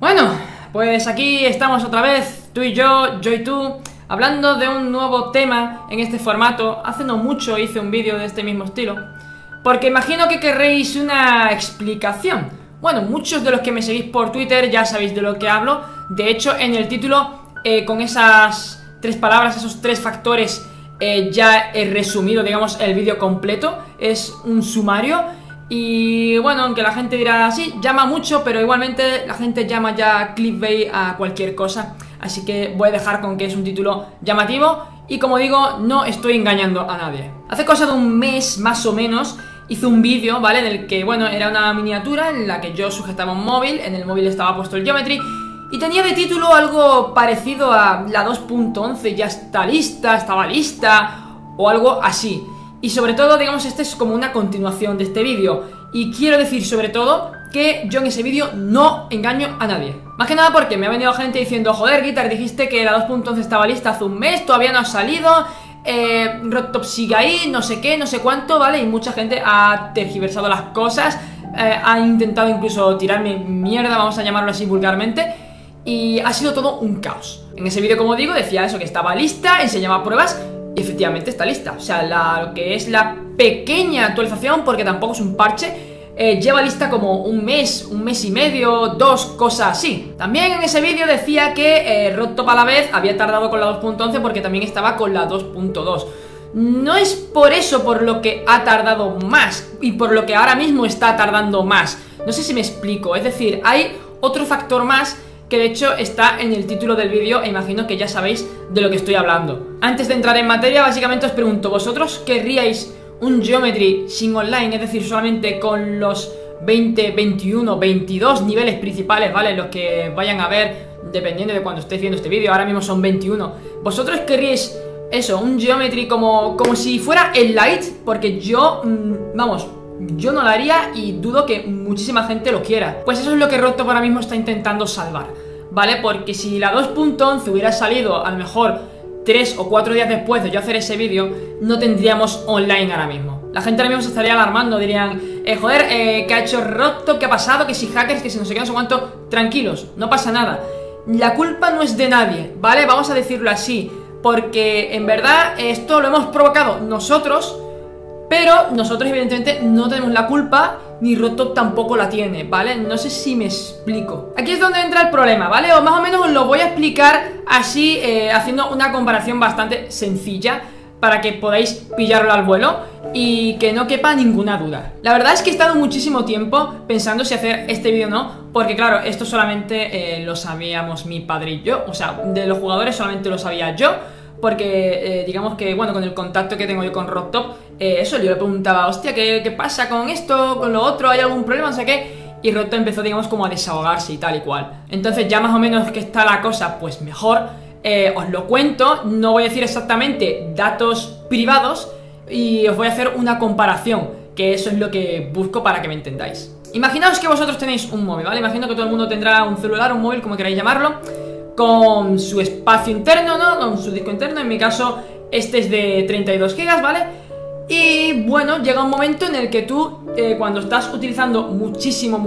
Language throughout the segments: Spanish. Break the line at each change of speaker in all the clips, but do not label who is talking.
Bueno, pues aquí estamos otra vez, tú y yo y tú, hablando de un nuevo tema en este formato. Hace no mucho hice un vídeo de este mismo estilo, porque imagino que querréis una explicación. Bueno, muchos de los que me seguís por Twitter ya sabéis de lo que hablo. De hecho, en el título, con esas tres palabras, esos tres factores, ya he resumido, digamos, el vídeo completo. Es un sumario. Y bueno, aunque la gente dirá, sí, llama mucho, pero igualmente la gente llama ya clickbait a cualquier cosa. Así que voy a dejar con que es un título llamativo. Y como digo, no estoy engañando a nadie. Hace cosa de un mes, más o menos, hice un vídeo, ¿vale? En el que, bueno, era una miniatura en la que yo sujetaba un móvil. En el móvil estaba puesto el Geometry y tenía de título algo parecido a la 2.11 ya está lista, estaba lista, o algo así. Y sobre todo, digamos, este es como una continuación de este vídeo. Y quiero decir sobre todo que yo en ese vídeo no engaño a nadie. Más que nada porque me ha venido gente diciendo, joder, Guitar, dijiste que la 2.11 estaba lista hace un mes, todavía no ha salido, RockTop sigue ahí, no sé qué, no sé cuánto, ¿vale? Y mucha gente ha tergiversado las cosas, ha intentado incluso tirarme mierda, vamos a llamarlo así vulgarmente. Y ha sido todo un caos. En ese vídeo, como digo, decía eso, que estaba lista, enseñaba pruebas. Y efectivamente está lista. O sea, lo que es la pequeña actualización, porque tampoco es un parche, lleva lista como un mes y medio, dos, cosas así. También en ese vídeo decía que RockTop a la vez había tardado con la 2.11 porque también estaba con la 2.2. No es por eso por lo que ha tardado más y por lo que ahora mismo está tardando más. No sé si me explico. Es decir, hay otro factor más que de hecho está en el título del vídeo e imagino que ya sabéis de lo que estoy hablando. Antes de entrar en materia, básicamente os pregunto, ¿vosotros querríais un Geometry sin online? Es decir, solamente con los 20, 21, 22 niveles principales, ¿vale? Los que vayan a ver dependiendo de cuando estéis viendo este vídeo. Ahora mismo son 21. ¿Vosotros querríais eso, un Geometry como si fuera el Lite? Porque yo, vamos, yo no lo haría y dudo que muchísima gente lo quiera. Pues eso es lo que RockTop ahora mismo está intentando salvar, ¿vale? Porque si la 2.11 hubiera salido a lo mejor 3 o 4 días después de yo hacer ese vídeo, no tendríamos online ahora mismo. La gente ahora mismo se estaría alarmando, dirían, joder, ¿qué ha hecho RockTop? ¿Qué ha pasado? Que si hackers, que si no sé qué, no sé cuánto. Tranquilos, no pasa nada. La culpa no es de nadie, ¿vale? Vamos a decirlo así, porque en verdad esto lo hemos provocado nosotros. Pero nosotros evidentemente no tenemos la culpa, ni RockTop tampoco la tiene, ¿vale? No sé si me explico. Aquí es donde entra el problema, ¿vale? O más o menos os lo voy a explicar así, haciendo una comparación bastante sencilla para que podáis pillarlo al vuelo y que no quepa ninguna duda. La verdad es que he estado muchísimo tiempo pensando si hacer este vídeo o no, porque claro, esto solamente lo sabíamos mi padre y yo. O sea, de los jugadores solamente lo sabía yo, porque digamos que, bueno, con el contacto que tengo yo con RockTop, eso, yo le preguntaba, hostia, ¿qué pasa con esto, con lo otro? ¿Hay algún problema? No sé qué. Y RockTop empezó, digamos, como a desahogarse y tal y cual. Entonces ya más o menos que está la cosa, pues mejor, os lo cuento. No voy a decir exactamente datos privados y os voy a hacer una comparación, que eso es lo que busco para que me entendáis. Imaginaos que vosotros tenéis un móvil, ¿vale? Imagino que todo el mundo tendrá un celular, un móvil, como queráis llamarlo, con su espacio interno, ¿no? Con su disco interno. En mi caso, este es de 32 GB, ¿vale? Y bueno, llega un momento en el que tú, cuando estás utilizando muchísimo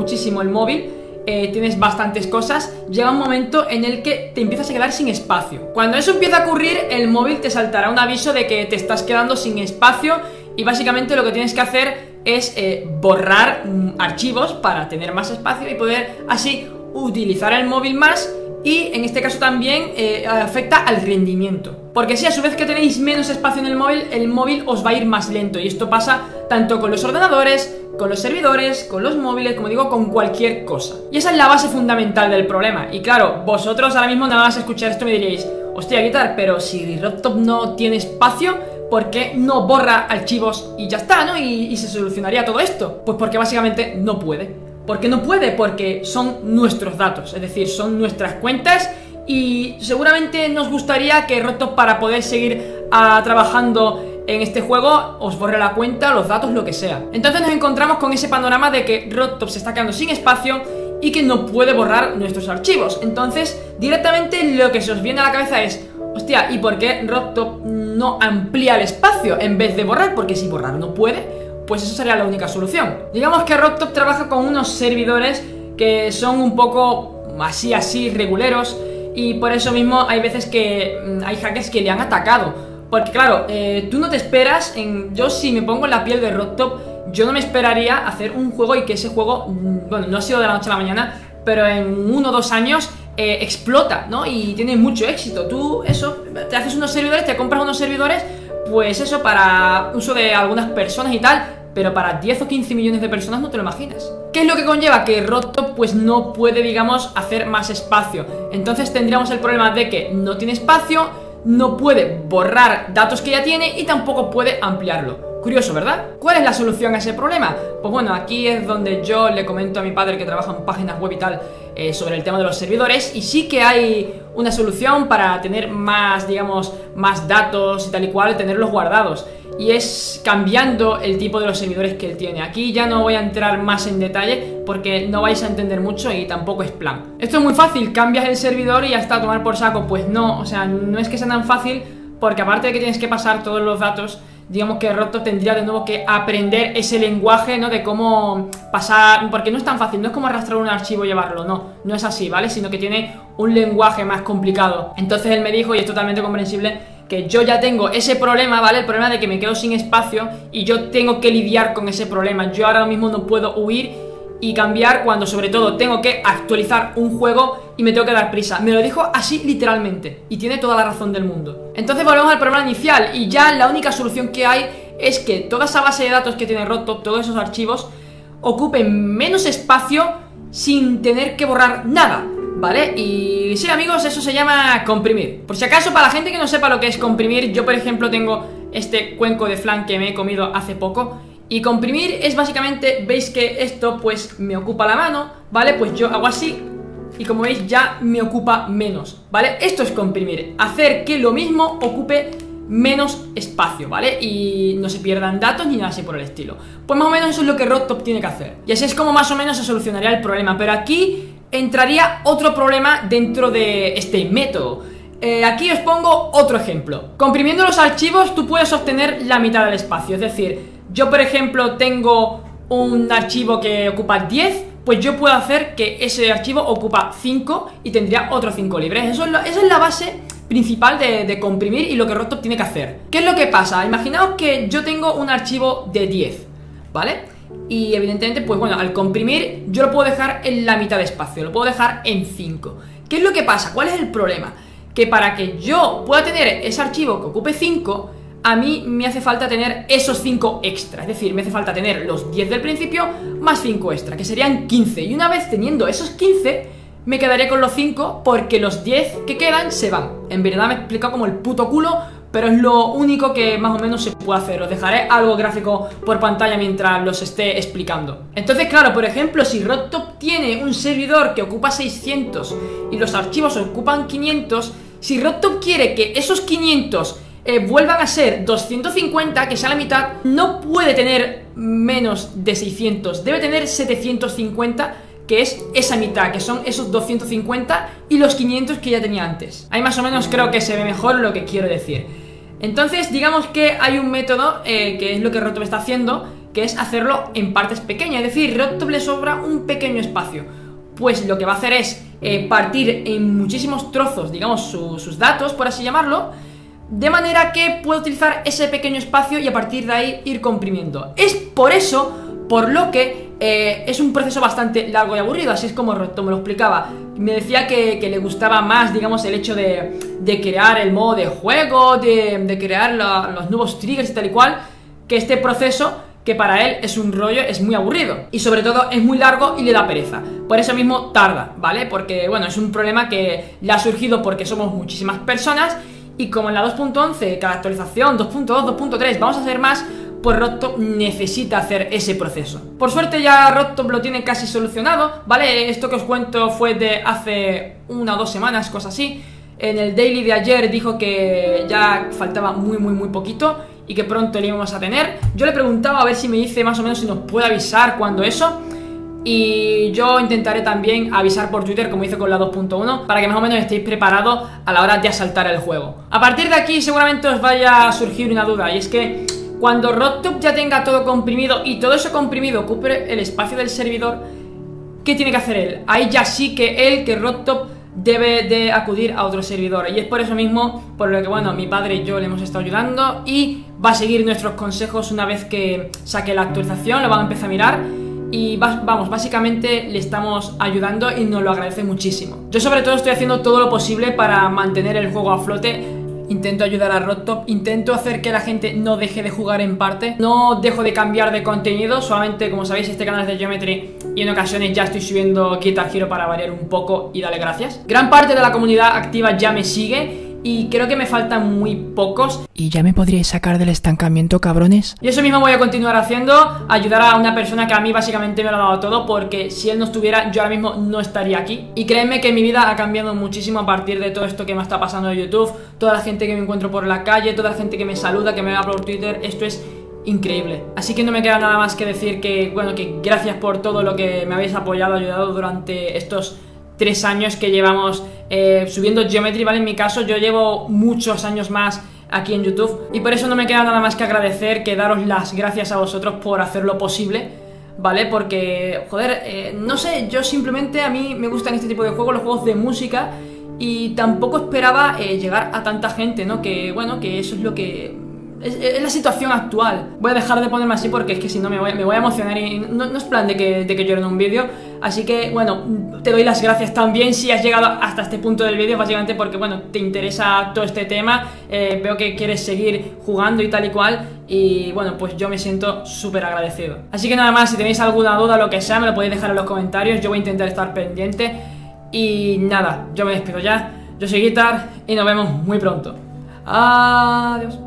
el móvil, tienes bastantes cosas, llega un momento en el que te empiezas a quedar sin espacio. Cuando eso empieza a ocurrir, el móvil te saltará un aviso de que te estás quedando sin espacio y básicamente lo que tienes que hacer es borrar archivos para tener más espacio y poder así utilizar el móvil más. Y en este caso también afecta al rendimiento, porque si a su vez que tenéis menos espacio en el móvil os va a ir más lento. Y esto pasa tanto con los ordenadores, con los servidores, con los móviles, como digo, con cualquier cosa. Y esa es la base fundamental del problema. Y claro, vosotros ahora mismo nada más escuchar esto me diréis, hostia, Guitar, pero si RockTop no tiene espacio, ¿por qué no borra archivos y ya está, ¿no? Y se solucionaría todo esto. Pues porque básicamente no puede. ¿Por qué no puede? Porque son nuestros datos, es decir, son nuestras cuentas y seguramente nos gustaría que RockTop, para poder seguir trabajando en este juego, os borre la cuenta, los datos, lo que sea. Entonces nos encontramos con ese panorama de que RockTop se está quedando sin espacio y que no puede borrar nuestros archivos. Entonces directamente lo que se os viene a la cabeza es, hostia, ¿y por qué RockTop no amplía el espacio en vez de borrar? Porque si borrar no puede, pues eso sería la única solución. Digamos que RockTop trabaja con unos servidores que son un poco así reguleros, y por eso mismo hay veces que hay hackers que le han atacado. Porque claro, tú no te esperas, yo si me pongo en la piel de Rocktop, yo no me esperaría hacer un juego y que ese juego, bueno, no ha sido de la noche a la mañana, pero en 1 o 2 años explota, ¿no? Y tiene mucho éxito. Tú, eso, te haces unos servidores, te compras unos servidores, pues eso, para uso de algunas personas y tal, pero para 10 o 15 millones de personas no te lo imaginas. ¿Qué es lo que conlleva? Que Rocktop pues no puede, digamos, hacer más espacio. Entonces tendríamos el problema de que no tiene espacio, no puede borrar datos que ya tiene y tampoco puede ampliarlo. Curioso, ¿verdad? ¿Cuál es la solución a ese problema? Pues bueno, aquí es donde yo le comento a mi padre, que trabaja en páginas web y tal, sobre el tema de los servidores, y sí que hay una solución para tener más, digamos, más datos y tal y cual, tenerlos guardados, y es cambiando el tipo de los servidores que él tiene. Aquí ya no voy a entrar más en detalle porque no vais a entender mucho y tampoco es plan. Esto es muy fácil, cambias el servidor y ya está, a tomar por saco. Pues no, o sea, no es que sea tan fácil, porque aparte de que tienes que pasar todos los datos, digamos que Rocktop tendría de nuevo que aprender ese lenguaje, ¿no? De cómo pasar, porque no es tan fácil, no es como arrastrar un archivo y llevarlo, no es así, ¿vale? Sino que tiene un lenguaje más complicado. Entonces él me dijo, y es totalmente comprensible, que yo ya tengo ese problema, ¿vale? El problema de que me quedo sin espacio y yo tengo que lidiar con ese problema. Yo ahora mismo no puedo huir y cambiar cuando sobre todo tengo que actualizar un juego y me tengo que dar prisa. Me lo dijo así literalmente y tiene toda la razón del mundo. Entonces volvemos al problema inicial y ya la única solución que hay es que toda esa base de datos que tiene Rocktop, todos esos archivos, ocupen menos espacio sin tener que borrar nada, ¿vale? Y sí, amigos, eso se llama comprimir. Por si acaso, para la gente que no sepa lo que es comprimir, yo por ejemplo tengo este cuenco de flan que me he comido hace poco. Y comprimir es básicamente, veis que esto pues me ocupa la mano, ¿vale? Pues yo hago así y como veis ya me ocupa menos, ¿vale? Esto es comprimir, hacer que lo mismo ocupe menos espacio, ¿vale? Y no se pierdan datos ni nada así por el estilo. Pues más o menos eso es lo que Rocktop tiene que hacer. Y así es como más o menos se solucionaría el problema. Pero aquí entraría otro problema dentro de este método. Aquí os pongo otro ejemplo. Comprimiendo los archivos tú puedes obtener la mitad del espacio. Es decir, yo por ejemplo tengo un archivo que ocupa 10, pues yo puedo hacer que ese archivo ocupa 5 y tendría otros 5 libres. Esa es la base principal de comprimir y lo que Rocktop tiene que hacer. ¿Qué es lo que pasa? Imaginaos que yo tengo un archivo de 10, ¿vale? Y evidentemente, pues bueno, al comprimir yo lo puedo dejar en la mitad de espacio, lo puedo dejar en 5. ¿Qué es lo que pasa? ¿Cuál es el problema? Que para que yo pueda tener ese archivo que ocupe 5, a mí me hace falta tener esos 5 extra. Es decir, me hace falta tener los 10 del principio más 5 extra, que serían 15. Y una vez teniendo esos 15, me quedaré con los 5 porque los 10 que quedan se van. En verdad me he explicado como el puto culo, pero es lo único que más o menos se puede hacer. Os dejaré algo gráfico por pantalla mientras los esté explicando. Entonces, claro, por ejemplo, si Rocktop tiene un servidor que ocupa 600 y los archivos ocupan 500, si Rocktop quiere que esos 500 vuelvan a ser 250, que sea la mitad, no puede tener menos de 600, debe tener 750, que es esa mitad, que son esos 250 y los 500 que ya tenía antes. Ahí más o menos creo que se ve mejor lo que quiero decir. Entonces digamos que hay un método que es lo que Rocktop está haciendo, que es hacerlo en partes pequeñas. Es decir, Rocktop le sobra un pequeño espacio, pues lo que va a hacer es partir en muchísimos trozos, digamos, sus datos, por así llamarlo, de manera que pueda utilizar ese pequeño espacio y a partir de ahí ir comprimiendo. Es por eso por lo que es un proceso bastante largo y aburrido. Así es como Rocktop me lo explicaba. Me decía que le gustaba más, digamos, el hecho de crear el modo de juego, de crear los nuevos triggers y tal y cual, que este proceso, que para él es un rollo, es muy aburrido y sobre todo es muy largo y le da pereza. Por eso mismo tarda, ¿vale? Porque, bueno, es un problema que le ha surgido porque somos muchísimas personas y como en la 2.11, cada actualización, 2.2, 2.3, vamos a hacer más, pues Rocktop necesita hacer ese proceso. Por suerte ya Rocktop lo tiene casi solucionado, ¿vale? Esto que os cuento fue de hace 1 o 2 semanas, cosas así. En el daily de ayer dijo que ya faltaba muy poquito y que pronto lo íbamos a tener. Yo le preguntaba a ver si me dice más o menos si nos puede avisar cuando eso. Y yo intentaré también avisar por Twitter, como hice con la 2.1, para que más o menos estéis preparados a la hora de asaltar el juego. A partir de aquí seguramente os vaya a surgir una duda, y es que cuando Rocktop ya tenga todo comprimido y todo eso comprimido ocupe el espacio del servidor, ¿qué tiene que hacer él? Ahí ya sí que RobTop debe de acudir a otro servidor. Y es por eso mismo por lo que, bueno, mi padre y yo le hemos estado ayudando y va a seguir nuestros consejos una vez que saque la actualización, lo van a empezar a mirar. Y vamos, básicamente le estamos ayudando y nos lo agradece muchísimo. Yo sobre todo estoy haciendo todo lo posible para mantener el juego a flote. Intento ayudar a RobTop, intento hacer que la gente no deje de jugar en parte. No dejo de cambiar de contenido, solamente, como sabéis, este canal es de Geometry y en ocasiones ya estoy subiendo Guitar Hero para variar un poco y darle gracias. Gran parte de la comunidad activa ya me sigue y creo que me faltan muy pocos.
¿Y ya me podríais sacar del estancamiento, cabrones?
Y eso mismo voy a continuar haciendo, ayudar a una persona que a mí básicamente me lo ha dado todo, porque si él no estuviera, yo ahora mismo no estaría aquí. Y créeme que mi vida ha cambiado muchísimo a partir de todo esto que me está pasando en YouTube, toda la gente que me encuentro por la calle, toda la gente que me saluda, que me va por Twitter, esto es increíble. Así que no me queda nada más que decir que, bueno, que gracias por todo lo que me habéis apoyado, ayudado durante estos 3 años que llevamos subiendo Geometry, ¿vale? En mi caso yo llevo muchos años más aquí en YouTube y por eso no me queda nada más que agradecer, que daros las gracias a vosotros por hacerlo posible, ¿vale? Porque, joder, no sé, yo simplemente, a mí me gustan este tipo de juegos, los juegos de música, y tampoco esperaba llegar a tanta gente, ¿no? Que, bueno, que eso es lo que... Es la situación actual. Voy a dejar de ponerme así porque es que si no me voy a emocionar y no es plan de que llore en un vídeo. Así que, bueno, te doy las gracias también si has llegado hasta este punto del vídeo, básicamente porque, bueno, te interesa todo este tema, veo que quieres seguir jugando y tal y cual, y bueno, pues yo me siento súper agradecido. Así que nada más, si tenéis alguna duda o lo que sea, me lo podéis dejar en los comentarios, yo voy a intentar estar pendiente. Y nada, yo me despido ya, yo soy Guitar y nos vemos muy pronto. Adiós.